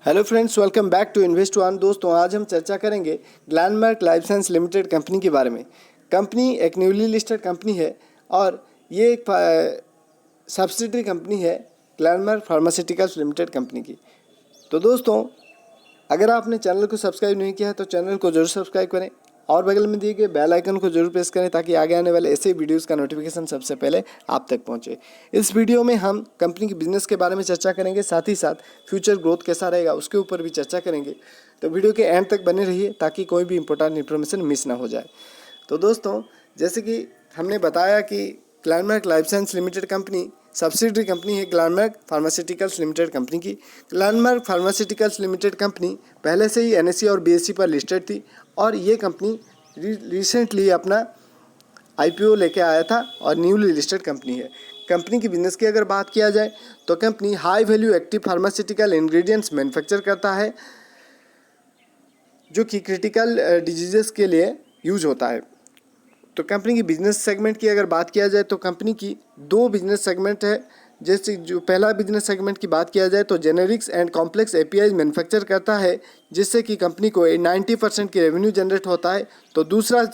Hello friends, welcome back to Invest One. दोस्तों, आज हम चर्चा करेंगे Glenmark Life Science Limited company के बारे में। कंपनी एक न्यूली लिस्टेड कंपनी है और ये एक सब्सिडरी कंपनी है ग्लैनमार्क फार्मास्यूटिकल्स लिमिटेड कंपनी की। तो दोस्तों, अगर आपने चैनल को सब्सक्राइब नहीं किया है तो चैनल को जरूर सब्सक्राइब करें और बगल में दिए गए बेल आइकन को जरूर प्रेस करें ताकि आगे आने वाले ऐसे वीडियोस का नोटिफिकेशन सबसे पहले आप तक पहुंचे। इस वीडियो में हम कंपनी के बिजनेस के बारे में चर्चा करेंगे, साथ ही साथ फ्यूचर ग्रोथ कैसा रहेगा उसके ऊपर भी चर्चा करेंगे। तो वीडियो के एंड तक बने रहिए ताकि कोई भी इंपॉर्टेंट इन्फॉर्मेशन मिस ना हो जाए। तो दोस्तों, जैसे कि हमने बताया कि Glenmark Life Science Limited company subsidiary company है ग्लैनमार्क फार्मास्यूटिकल्स लिमिटेड कंपनी की। ग्लैनमार्क फार्मास्यूटिकल्स लिमिटेड कंपनी पहले से ही एनएसई और बीएसई पर लिस्टेड थी और ये कंपनी रिसेंटली अपना आईपीओ लेके आया था और न्यूली लिस्टेड कंपनी है। कंपनी की बिजनेस की अगर बात किया जाए तो company high value active pharmaceutical ingredients manufacture करता है जो कि क्रिटिकल डिजीजेस के लिए यूज होता है। तो कंपनी की बिजनेस सेगमेंट की अगर बात किया जाए तो कंपनी की दो बिजनेस सेगमेंट है। जैसे जो पहला बिजनेस सेगमेंट की बात किया जाए तो generics and complex API manufacture करता है जिससे कि कंपनी को 90% की रेवेन्यू जनरेट होता है। तो दूसरा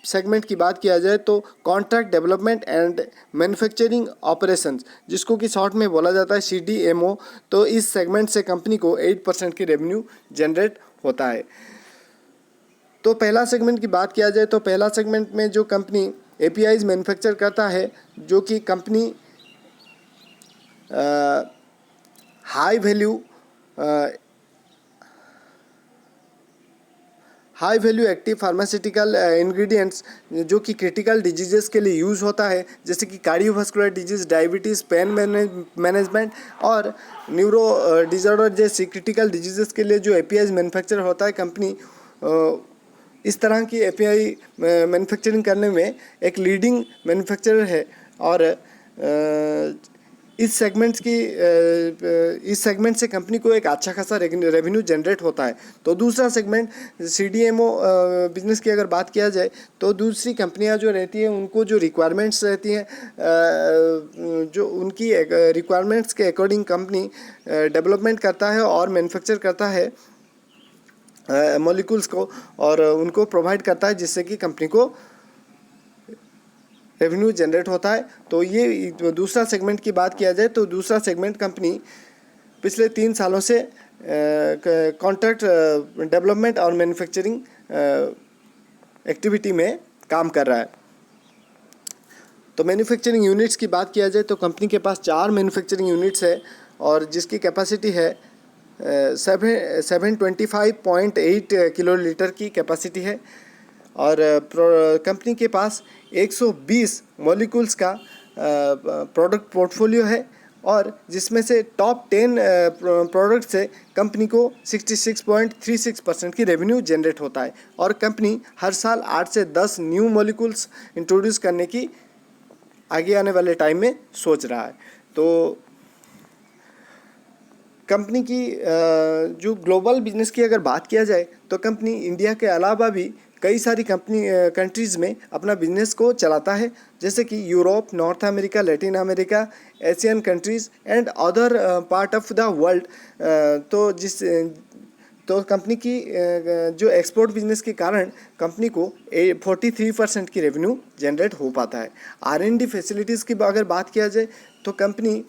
सेगमेंट की बात किया जाए तो contract development and manufacturing operations, जिसको कि शॉर्ट में बोला जाता है CDMO। तो इस सेगमेंट से कंपनी को 8% की रेवेन्यू जनरेट होता है। तो पहला सेगमेंट की बात किया जाए तो पहला सेगमेंट में जो कंपनी एपीआईज मैन्युफैक्चर करता है, जो कि company high value active pharmaceutical ingredients जो कि क्रिटिकल डिजीजेस के लिए यूज़ होता है, जैसे कि cardiovascular disease, diabetes, pain management और न्यूरो डिसऑर्डर जैसी क्रिटिकल डिजीजेस के लिए जो एपीआईज मैन्युफैक्चर होता है। कंपनी इस तरह की एपीआई मैन्युफैक्चरिंग करने में एक लीडिंग मैन्युफैक्चरर है और इस सेगमेंट से कंपनी को एक अच्छा खासा रेवेन्यू जनरेट होता है। तो दूसरा सेगमेंट CDMO बिजनेस की अगर बात किया जाए तो दूसरी कंपनियां जो रहती हैं उनको जो रिक्वायरमेंट्स रहती हैं, जो उनकी रिक्वायरमेंट्स के अकॉर्डिंग कंपनी डेवलपमेंट करता है और मैन्युफैक्चर करता है मॉलिक्यूल्स को और उनको प्रोवाइड करता है, जिससे कि कंपनी को रेवेन्यू जनरेट होता है। तो ये दूसरा सेगमेंट की बात किया जाए तो दूसरा सेगमेंट कंपनी पिछले 3 सालों से कॉन्ट्रैक्ट डेवलपमेंट और मैन्युफैक्चरिंग एक्टिविटी में काम कर रहा है। तो मैन्युफैक्चरिंग यूनिट्स की बात किया जाए तो कंपनी के पास 4 मैन्युफैक्चरिंग यूनिट्स है और जिसकी कैपेसिटी है 725.8 किलोलीटर की कैपेसिटी है और कंपनी के पास 120 मॉलिक्यूल्स का प्रोडक्ट पोर्टफोलियो है और जिसमें से टॉप 10 प्रोडक्ट से कंपनी को 66.36% की रेवेन्यू जनरेट होता है और कंपनी हर साल 8 से 10 न्यू मॉलिक्यूल्स इंट्रोड्यूस करने की आगे आने वाले टाइम में सोच रहा है। तो कंपनी की जो ग्लोबल बिजनेस की अगर बात किया जाए तो कंपनी इंडिया के अलावा भी कई सारी कंट्रीज़ में अपना बिजनेस को चलाता है, जैसे कि Europe, north America, Latin America, Asian countries and other part of the world. तो कंपनी की जो एक्सपोर्ट बिजनेस के कारण कंपनी को 43% की रेवेन्यू जनरेट हो पाता है। R&D फैसिलिटीज़ की अगर बात किया जाए तो कंपनी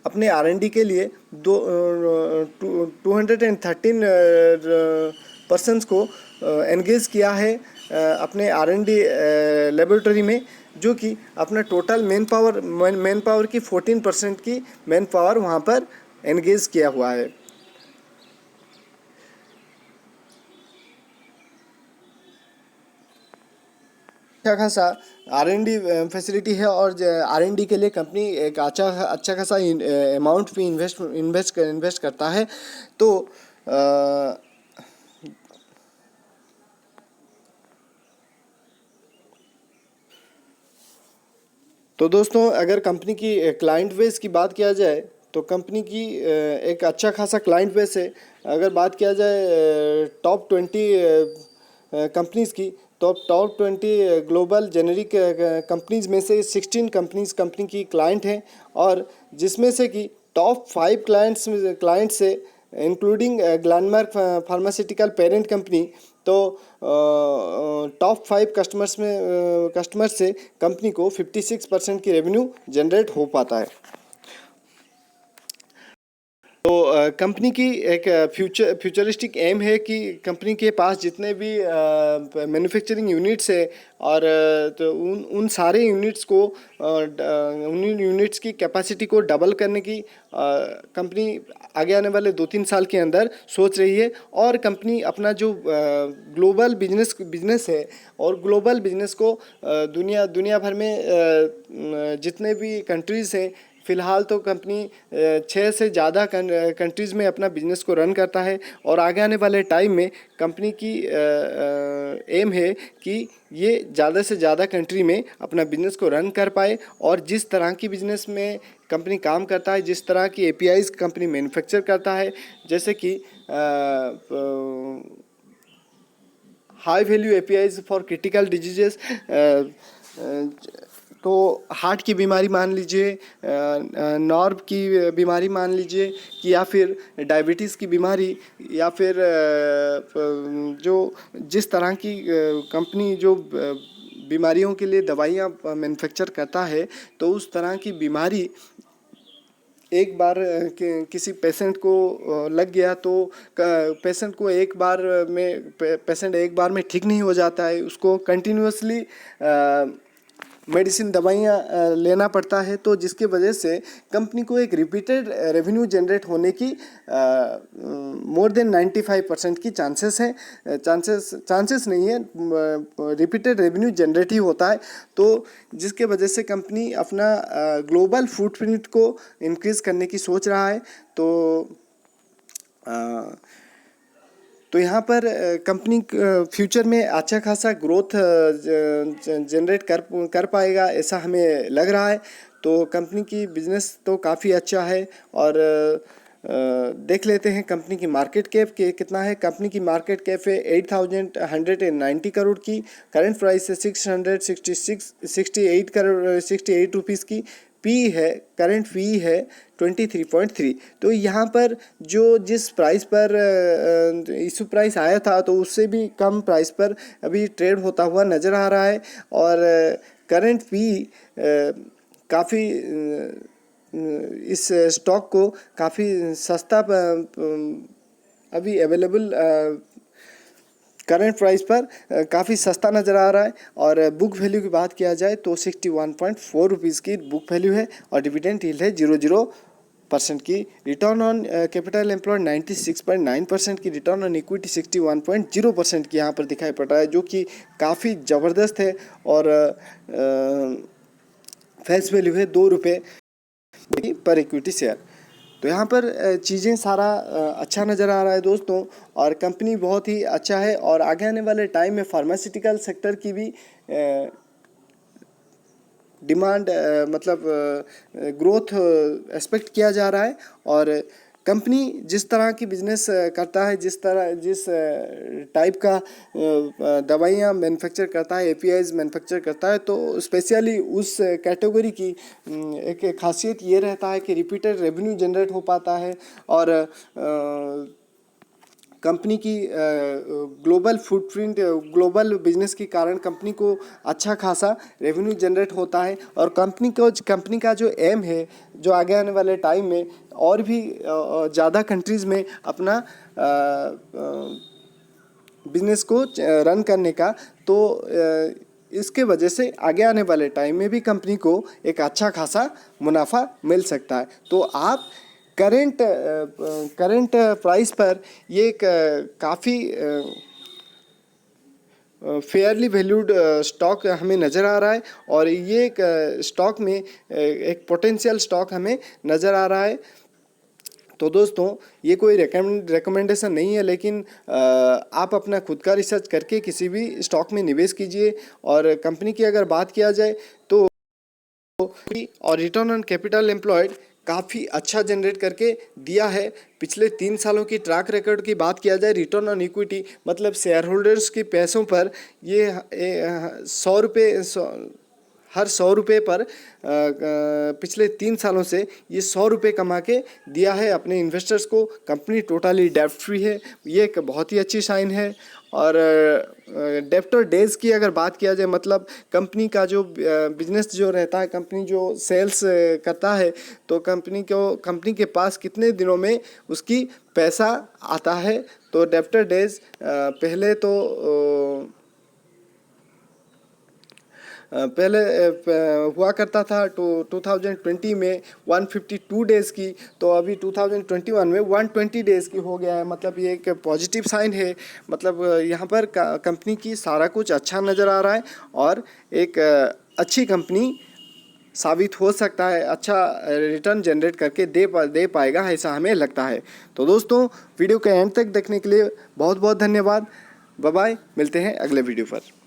अपने R&D के लिए 213 पर्सन्स को एंगेज किया है अपने R&D लेबोरेटरी में, जो कि अपना टोटल मैन पावर की 14% की मैन पावर वहाँ पर एंगेज किया हुआ है। अच्छा खासा R&D फैसिलिटी है और R&D के लिए कंपनी एक अच्छा खासा अमाउंट भी इन्वेस्ट करता है। तो दोस्तों, अगर कंपनी की क्लाइंट बेस की बात किया जाए तो कंपनी की एक अच्छा खासा क्लाइंट बेस है। अगर बात किया जाए टॉप 20 कंपनीज़ की, तो टॉप 20 ग्लोबल जेनेरिक कंपनीज़ में से 16 कंपनीज़ कंपनी की क्लाइंट हैं और जिसमें से कि टॉप 5 क्लाइंट से including Glenmark pharmaceutical parent company. तो टॉप 5 कस्टमर्स से कंपनी को 56% की रेवेन्यू जनरेट हो पाता है। तो कंपनी की एक फ्यूचरिस्टिक एम है कि कंपनी के पास जितने भी मैन्युफैक्चरिंग यूनिट्स है और तो उन सारे यूनिट्स को उन यूनिट्स की कैपेसिटी को डबल करने की कंपनी आगे आने वाले 2-3 साल के अंदर सोच रही है। और कंपनी अपना जो ग्लोबल बिजनेस है और ग्लोबल बिजनेस को दुनिया भर में जितने भी कंट्रीज़ हैं, फ़िलहाल तो कंपनी 6 से ज़्यादा कंट्रीज़ में अपना बिजनेस को रन करता है। और आगे आने वाले टाइम में कंपनी की एम है कि ये ज़्यादा से ज़्यादा कंट्री में अपना बिजनेस को रन कर पाए। और जिस तरह की बिजनेस में कंपनी काम करता है, जिस तरह की एपीआईज़ कंपनी मैन्युफैक्चर करता है, जैसे कि high value APIs for critical diseases, तो हार्ट की बीमारी मान लीजिए, नर्व की बीमारी मान लीजिए, कि या फिर डायबिटीज़ की बीमारी, या फिर जो जिस तरह की कंपनी जो बीमारियों के लिए दवाइयाँ मैन्युफैक्चर करता है, तो उस तरह की बीमारी एक बार किसी पेशेंट को लग गया तो पेशेंट एक बार में ठीक नहीं हो जाता है, उसको कंटिन्यूअसली मेडिसिन दवाइयाँ लेना पड़ता है। तो जिसके वजह से कंपनी को एक रिपीटेड रेवेन्यू जनरेट होने की मोर देन 95% की चांसेस है, चांसेस नहीं है, रिपीटेड रेवेन्यू जनरेट ही होता है। तो जिसके वजह से कंपनी अपना ग्लोबल फुटप्रिंट को इंक्रीज़ करने की सोच रहा है। तो यहाँ पर कंपनी फ्यूचर में अच्छा खासा ग्रोथ जनरेट कर पाएगा, ऐसा हमें लग रहा है। तो कंपनी की बिजनेस तो काफ़ी अच्छा है। और देख लेते हैं कंपनी की मार्केट कैप कितना है। कंपनी की मार्केट कैप है 8,190 करोड़ की, करंट प्राइस है 68 रुपीज़ की, पी है, करंट पी है 23.3। तो यहाँ पर जो जिस प्राइस पर इशू प्राइस आया था, तो उससे भी कम प्राइस पर अभी ट्रेड होता हुआ नज़र आ रहा है। और करंट पी काफ़ी इस स्टॉक को काफ़ी सस्ता अभी अवेलेबल करंट प्राइस पर काफ़ी सस्ता नज़र आ रहा है। और बुक वैल्यू की बात किया जाए तो 61.4 रुपीज़ की बुक वैल्यू है। और डिविडेंड यील्ड है 0.0% की। रिटर्न ऑन कैपिटल एम्प्लॉयड 96.9% की। रिटर्न ऑन इक्विटी 61.0% की यहाँ पर दिखाई पड़ रहा है, जो कि काफ़ी ज़बरदस्त है। और फेस वैल्यू है 2 रुपये पर इक्विटी शेयर। तो यहाँ पर चीज़ें सारा अच्छा नज़र आ रहा है दोस्तों। और कंपनी बहुत ही अच्छा है। और आगे आने वाले टाइम में फार्मास्यूटिकल सेक्टर की भी डिमांड मतलब ग्रोथ एक्सपेक्ट किया जा रहा है। और कंपनी जिस तरह की बिजनेस करता है, जिस टाइप का दवाइयाँ मैन्युफैक्चर करता है, एपीआईज़ मैन्युफैक्चर करता है, तो स्पेशली उस कैटेगरी की एक खासियत ये रहता है कि रिपीटेड रेवेन्यू जनरेट हो पाता है। और कंपनी की ग्लोबल फुटप्रिंट, ग्लोबल बिजनेस के कारण कंपनी को अच्छा खासा रेवेन्यू जनरेट होता है। और कंपनी का जो एम है, जो आगे आने वाले टाइम में और भी ज़्यादा कंट्रीज़ में अपना बिजनेस को रन करने का, तो इसके वजह से आगे आने वाले टाइम में भी कंपनी को एक अच्छा खासा मुनाफा मिल सकता है। तो आप करंट प्राइस पर ये काफ़ी फेयरली वैल्यूड स्टॉक हमें नज़र आ रहा है। और ये एक स्टॉक में एक पोटेंशियल स्टॉक हमें नज़र आ रहा है। तो दोस्तों, ये कोई रिकमेंडेशन नहीं है, लेकिन आप अपना खुद का रिसर्च करके किसी भी स्टॉक में निवेश कीजिए। और कंपनी की अगर बात किया जाए तो और रिटर्न ऑन कैपिटल एम्प्लॉयड काफ़ी अच्छा जनरेट करके दिया है। पिछले 3 सालों की ट्रैक रिकॉर्ड की बात किया जाए, रिटर्न ऑन इक्विटी मतलब शेयर होल्डर्स के पैसों पर ये 100 रुपये हर 100 रुपये पर पिछले 3 सालों से ये 100 रुपये कमा के दिया है अपने इन्वेस्टर्स को। कंपनी टोटली डेब्ट फ्री है, ये एक बहुत ही अच्छी साइन है। और डेब्टर डेज की अगर बात किया जाए, मतलब कंपनी का जो बिजनेस जो रहता है, कंपनी जो सेल्स करता है, तो कंपनी के पास कितने दिनों में उसकी पैसा आता है। तो डेब्टर डेज पहले हुआ करता था 2020 में 152 डेज़ की, तो अभी 2021 में 120 डेज़ की हो गया है। मतलब ये एक पॉजिटिव साइन है। मतलब यहाँ पर कंपनी की सारा कुछ अच्छा नज़र आ रहा है और एक अच्छी कंपनी साबित हो सकता है, अच्छा रिटर्न जनरेट करके दे पाएगा, ऐसा हमें लगता है। तो दोस्तों, वीडियो के एंड तक देखने के लिए बहुत बहुत धन्यवाद। बाय बाय, मिलते हैं अगले वीडियो पर।